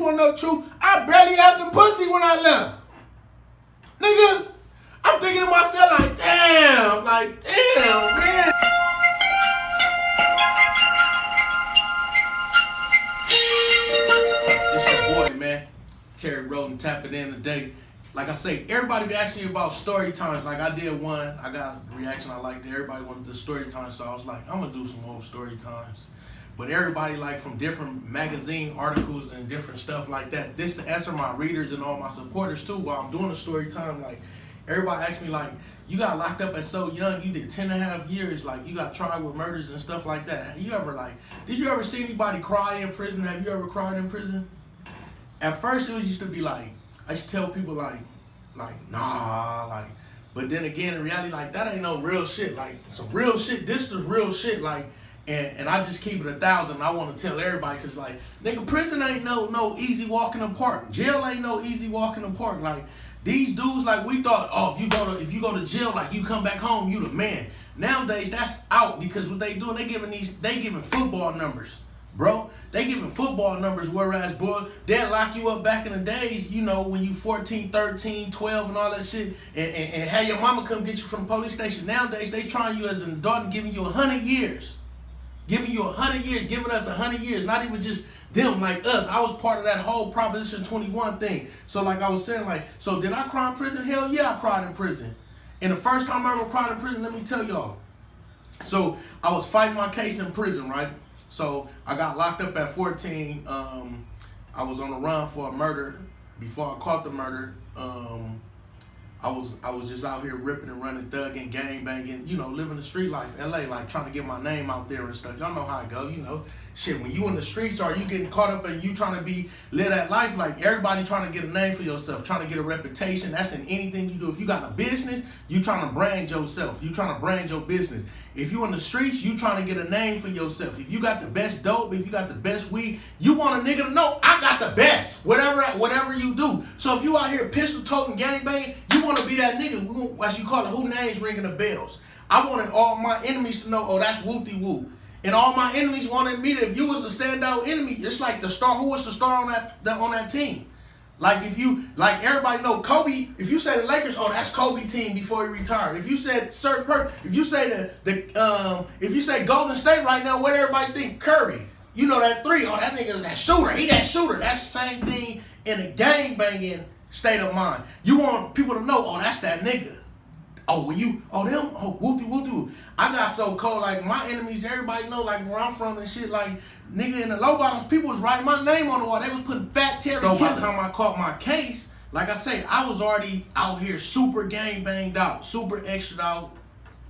wanna know the truth? I barely had some pussy when I left. Nigga, I'm thinking to myself like, damn, man. It's your boy, man. Terry Roden, tap it in today. Like I say, everybody be asking me about story times. Like I did one, I got a reaction I liked it. Everybody wanted the story time, so I was like, I'm gonna do some more story times. But everybody like from different magazine articles and different stuff like that. This to answer my readers and all my supporters too while I'm doing a story time. Like everybody asks me like, you got locked up at so young, you did 10.5 years, like you got tried with murders and stuff like that. Did you ever see anybody cry in prison? Have you ever cried in prison? At first it used to be like, I used to tell people like nah, like, but then again in reality, like that ain't no real shit. Like some real shit, this is real shit, like, and I just keep it 1,000. I want to tell everybody, cause like, nigga, prison ain't no easy walk in the park. Jail ain't no easy walk in the park. Like these dudes, like we thought, oh, if you go to jail, like you come back home, you the man. Nowadays that's out, because what they doing, they giving football numbers. Bro, they giving football numbers, whereas, boy, they'll lock you up back in the days, you know, when you 14, 13, 12 and all that shit, and have your mama come get you from the police station. Nowadays, they trying you as an adult and giving you 100 years. Giving you 100 years, giving us 100 years, not even just them, like us. I was part of that whole Proposition 21 thing. So like I was saying, like, so did I cry in prison? Hell yeah, I cried in prison. And the first time I ever cried in prison, let me tell y'all. So I was fighting my case in prison, right? So I got locked up at 14. I was on the run for a murder. Before I caught the murder, I was just out here ripping and running, thugging, gang banging, you know, living the street life, LA, like trying to get my name out there and stuff. Y'all know how it go, you know. Shit, when you in the streets or you getting caught up and you trying to live that life, like everybody trying to get a name for yourself, trying to get a reputation. That's in anything you do. If you got a business, you trying to brand yourself. You trying to brand your business. If you in the streets, you trying to get a name for yourself. If you got the best dope, if you got the best weed, you want a nigga to know, I got the best, whatever you do. So if you out here pistol toting, gang banging, you want to be that nigga, as you call it, who name's ringing the bells. I wanted all my enemies to know, oh, that's Wooty Woo. And all my enemies wanted me to, if you was a standout enemy, it's like the star, who was the star on that team? Like if you, like everybody know Kobe, if you say the Lakers, oh, that's Kobe team before he retired. If you said certain person, if you say if you say Golden State right now, what everybody think? Curry. You know that three, oh, that nigga's that shooter. He that shooter. That's the same thing in a gang banging state of mind. You want people to know, oh, that's that nigga. Oh, when you, oh, them, oh, whoop-de-whoop-de-whoop. I got so cold, like, my enemies, everybody know, like, where I'm from and shit, like, nigga, in the low bottoms, people was writing my name on the wall. They was putting Fat Terry Killer. So by the time I caught my case, like I say, I was already out here super gang banged out, super extra out,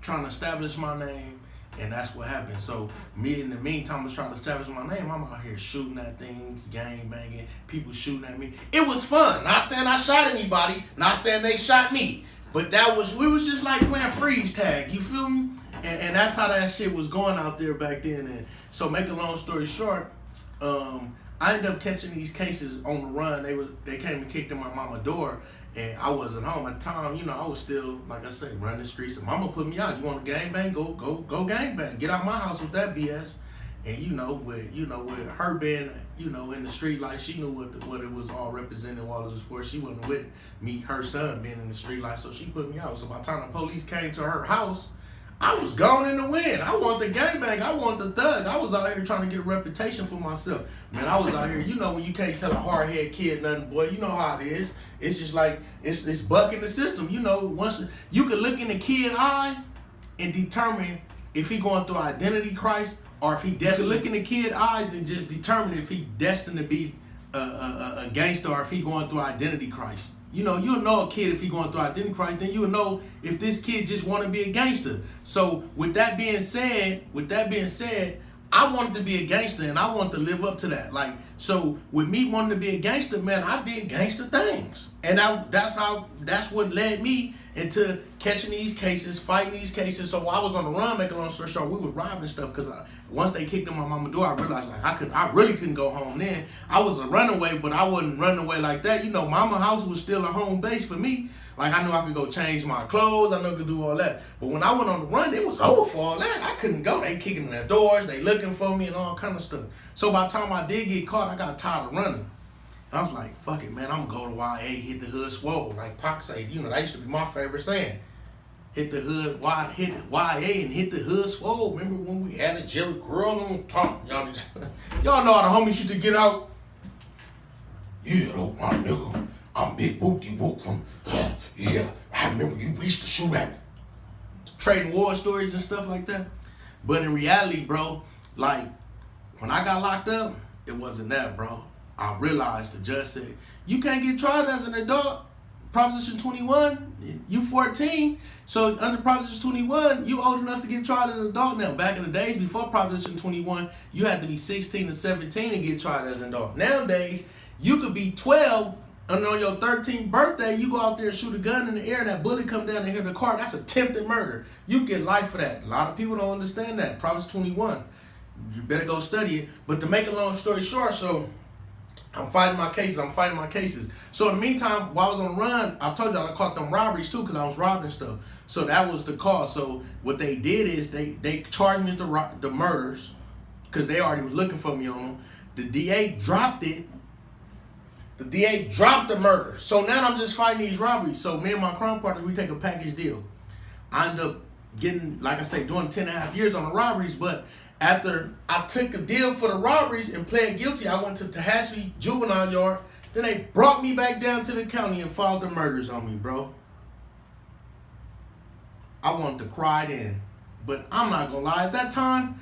trying to establish my name, and that's what happened. So me, in the meantime, was trying to establish my name. I'm out here shooting at things, gang banging, people shooting at me. It was fun. Not saying I shot anybody, not saying they shot me. But we was just like playing freeze tag, you feel me? And that's how that shit was going out there back then. And so make a long story short, I ended up catching these cases on the run. They came and kicked in my mama's door, and I wasn't home at the time. You know, I was still, like I say, running the streets. And mama put me out. You want to gang bang? Go gang bang. Get out my house with that BS. And with her being, in the street life, she knew what it was all representing while it was for. She wasn't with me, her son being in the street life, so she put me out. So by the time the police came to her house, I was gone in the wind. I want the gangbang. I want the thug. I was out here trying to get a reputation for myself. Man, I was out here, when you can't tell a hard-headed kid nothing, boy, you know how it is. It's just like, it's bucking the system. Once you can look in the kid's eye and determine if he going through identity crisis, or if he destined to look in the kid's eyes and just determine if he destined to be a gangster, or if he going through identity crisis. You'll know a kid if he going through identity crisis, then you'll know if this kid just want to be a gangster. So with that being said, I wanted to be a gangster, and I wanted to live up to that. Like, so with me wanting to be a gangster, man, I did gangster things. And that's what led me into catching these cases, fighting these cases. So while I was on the run, make a long story short, we was robbing stuff, because once they kicked in my mama's door, I realized like I really couldn't go home then. I was a runaway, but I wasn't running away like that. Mama house was still a home base for me. Like, I knew I could go change my clothes, I knew I could do all that. But when I went on the run, it was over for all that. I couldn't go. They kicking in their doors, they looking for me and all kind of stuff. So by the time I did get caught, I got tired of running. I was like, fuck it, man. I'm gonna go to YA, hit the hood swole. Like Pac say, that used to be my favorite saying. Hit the hood, hit YA and hit the hood swole. Remember when we had a Jerry Curl on top? Y'all know how the homies used to get out. Yeah, though, my nigga. I'm Big Booty Boot from, yeah, I remember we used to shoot at trading war stories and stuff like that. But in reality, bro, like, when I got locked up, it wasn't that, bro. I realized the judge said, you can't get tried as an adult. Proposition 21, you 14. So under Proposition 21, you old enough to get tried as an adult now. Back in the days before Proposition 21, you had to be 16 to 17 and get tried as an adult. Nowadays, you could be 12, and on your 13th birthday, you go out there and shoot a gun in the air, and that bullet come down and hit the car. That's attempted murder. You get life for that. A lot of people don't understand that. Proposition 21. You better go study it. But to make a long story short, so I'm fighting my cases. So in the meantime, while I was on the run, I told y'all I caught them robberies too, because I was robbing stuff. So that was the cause. So what they did is they charged me with the murders, because they already was looking for me on them. The DA dropped it. The DA dropped the murder. So now I'm just fighting these robberies. So me and my crime partners, we take a package deal. I end up getting, like I say, doing 10.5 years on the robberies, but after I took a deal for the robberies and pled guilty, I went to Tehachapi Juvenile Yard. Then they brought me back down to the county and filed the murders on me, bro. I wanted to cry then. But I'm not going to lie. At that time,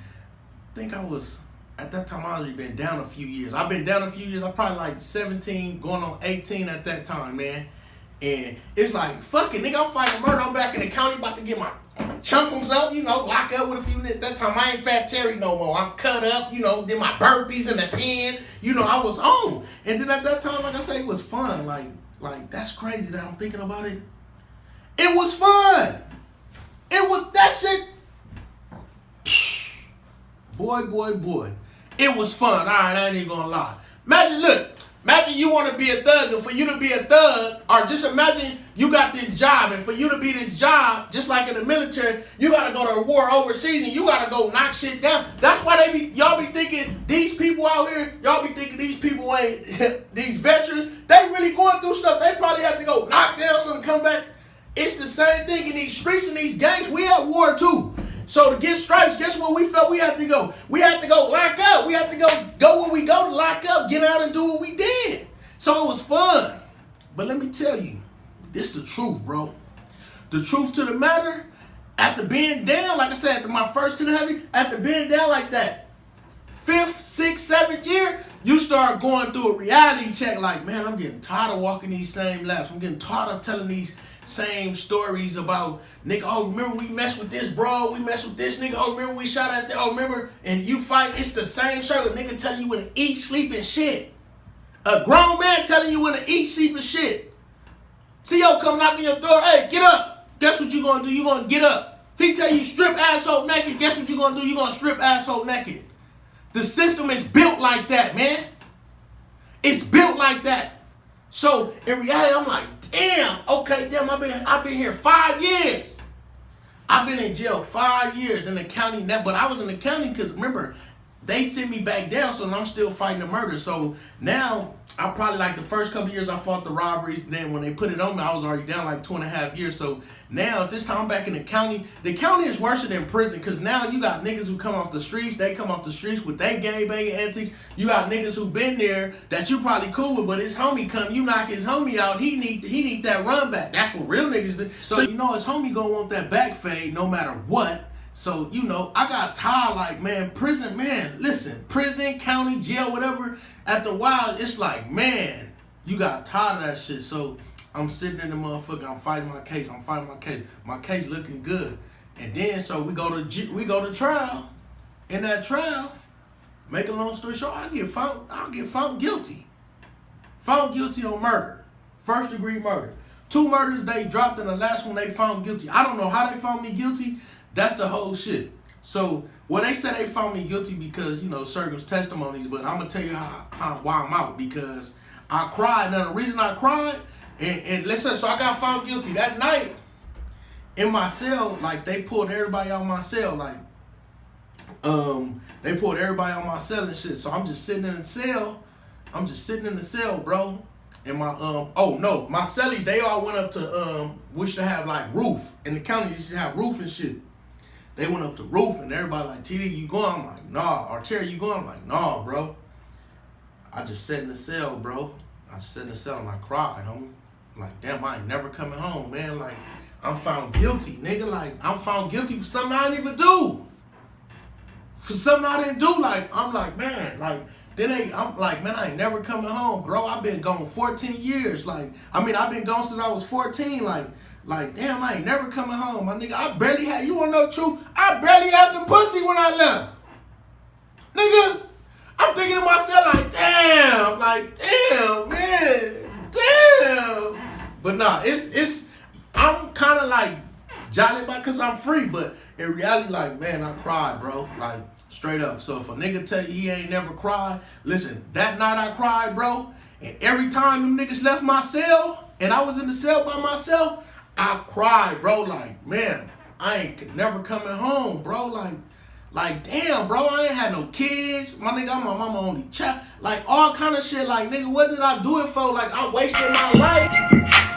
I was already been down a few years. I've been down a few years. I'm probably like 17, going on 18 at that time, man. And it's like, fuck it, nigga, I'm fighting murder. I'm back in the county about to get my chunkums up, lock up with a few niggas. That time I ain't Fat Terry no more. I'm cut up, did my burpees in the pen. I was on. And then at that time, like I say, it was fun. Like that's crazy that I'm thinking about it. It was fun. That shit. Boy. It was fun. All right, I ain't even gonna lie. Imagine you want to be a thug, and for you to be a thug, or just imagine you got this job, and for you to be this job, just like in the military, you got to go to a war overseas, and you got to go knock shit down. That's why y'all be thinking these people out here, y'all be thinking these people ain't, these veterans, they really going through stuff. They probably have to go knock down something, come back. It's the same thing in these streets and these gangs. We at war too. So to get stripes, guess what we felt we had to go? We had to go lock up. We had to go where we go to lock up, get out and do what we did. So it was fun. But let me tell you, this the truth, bro. The truth to the matter, after being down, like I said, after my first 10.5 years, after being down like that, 5th, 6th, 7th year, you start going through a reality check like, man, I'm getting tired of walking these same laps. I'm getting tired of telling these same stories about, nigga, oh, remember we messed with this bro, we messed with this nigga, oh, remember we shot at that, oh, remember, and you fight, it's the same circle. Nigga telling you when to eat, sleep, and shit. A grown man telling you when to eat, sleep, and shit. CO come knocking your door, hey, get up. Guess what you gonna do? You gonna get up. If he tell you strip asshole naked, guess what you gonna do? You gonna strip asshole naked. The system is built like that, man. It's built like that. So in reality, I'm like, damn, okay, damn, I've been here 5 years. I've been in jail 5 years in the county now, but I was in the county because remember, they sent me back down, so I'm still fighting the murder. So now I probably like the first couple of years I fought the robberies. Then when they put it on me, I was already down like 2.5 years. So now at this time I'm back in the county. The county is worse than prison because now you got niggas who come off the streets. They come off the streets with they gang banging antics. You got niggas who been there that you probably cool with, but his homie come, you knock his homie out. He need that run back. That's what real niggas do. So his homie gonna want that back fade no matter what. So, I got tired like, man, prison, man, listen, prison, county, jail, whatever, after a while, it's like, man, you got tired of that shit. So, I'm sitting in the motherfucker, I'm fighting my case. My case looking good. And then, so we go to trial. In that trial, make a long story short, I'll get found guilty. Found guilty on murder. 1st degree murder. 2 murders they dropped, and the last one they found guilty. I don't know how they found me guilty. That's the whole shit. So, they said they found me guilty because, circles testimonies, but I'm going to tell you why I'm out, because I cried. Now, the reason I cried, and listen, so I got found guilty that night in my cell, like, they pulled everybody out of my cell, like, they pulled everybody on my cell and shit. So I'm just sitting in the cell, I'm just sitting in the cell, bro. And my oh no, my cellies, they all went up to wish to have like roof. In the county you should have roof and shit. They went up to roof and everybody like, TD, you going? I'm like, nah. Or Terry, you going? I'm like, nah, bro. I just sat in the cell, bro. I sat in the cell and I cried, homie. Like, damn, I ain't never coming home, man. Like, I'm found guilty, nigga. Like, I'm found guilty for something I didn't even do. For something I didn't do. Like, I'm like, man, like, I'm like, man, I ain't never coming home, bro. I've been gone 14 years. Like, I mean, I've been gone since I was 14. Like, damn, I ain't never coming home. My nigga, I barely had, you wanna know the truth? I barely had some pussy when I left. Nigga, I'm thinking to myself, damn, man, damn. But nah, I'm kind of like jolly about because I'm free, but in reality, like, man, I cried, bro. Like, straight up. So if a nigga tell you he ain't never cried, listen, that night I cried, bro. And every time them niggas left my cell and I was in the cell by myself, I cried, bro. Like, man, I ain't never coming home, bro. Like, damn, bro, I ain't had no kids. My nigga, I'm my mama only child. Like, all kind of shit. Like, nigga, what did I do it for? Like, I wasted my life.